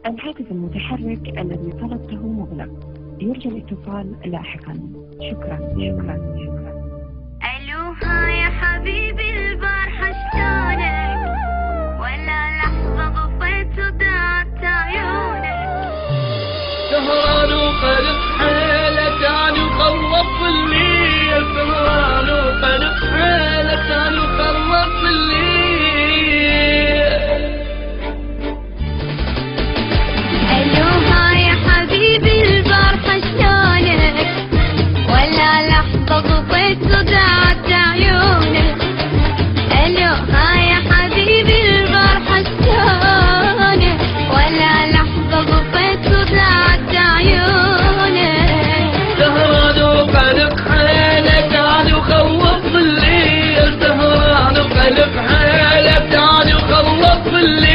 الهاتف المتحرك الذي طلبته مغلق، يرجى الاتصال لاحقا. شكرا. الو يا حبيبي البارحة شلونك؟ ولا لحظة غفيت وضاعت عيونك. سهران وقلب حيلك تاني وخلص الليل، سهران وقلب حيلك تاني وخلص الليل. الو يا حبيبي البارحة شلونك؟ ولا لحظة غفيت وضاعت عيونك. الو يا حبيبي البارحة شلونك؟ ولا لحظة غفيت وضاعت عيونك. سهران وقلب حيلك تاني وخلص الليل، سهران وقلب حيلك تاني وخلص الليل.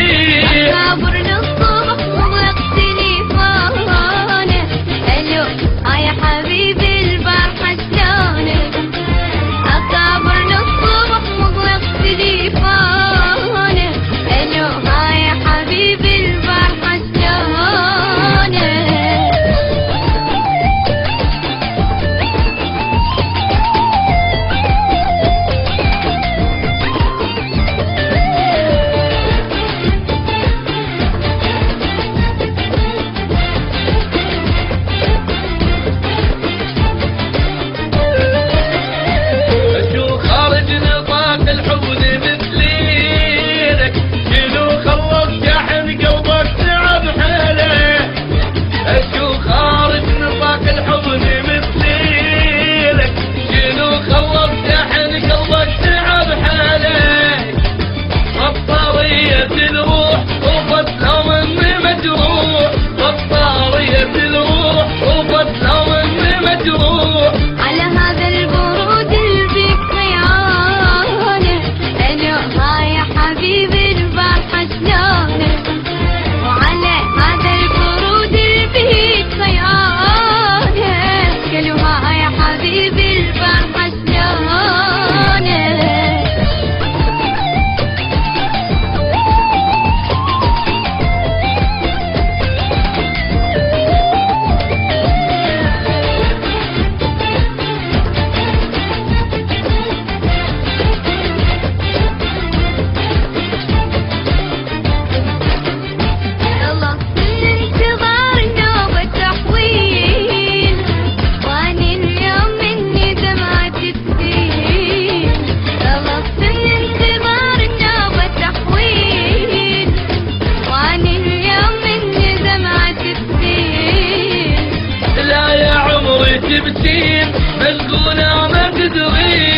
أكابر الصبح مغلق تليفونك. الو يا حبيبي البارحة شلونك؟ أكابر الصبح مغلق تليفونك. الو يا حبيبي البارحة شلونك؟ شو خارج نطاق الحب مثلينك، شنو خلص شحن قلبك تعب حيله. شو خارج نطاق الحب مثلينك، شنو خلص شحن قلبك تعب حيله. بطارية الروح وفتها مني مجروح، بطارية الروح وفتها مني مجروح. على هذا البرود اللي فيك خيانة. الو يا حبيبي البارحة شلونك؟ وعلى هذا البرود اللي فيك خيانة. الو يا حبيبي البارحة شلونك؟ خلص الانتظار نوبة تحويل، واني اليوم مني دمعة تسيل. خلص الانتظار نوبة تحويل، واني اليوم مني دمعة تسيل. لا يا عمري تبكين مسكونة ما تدرين،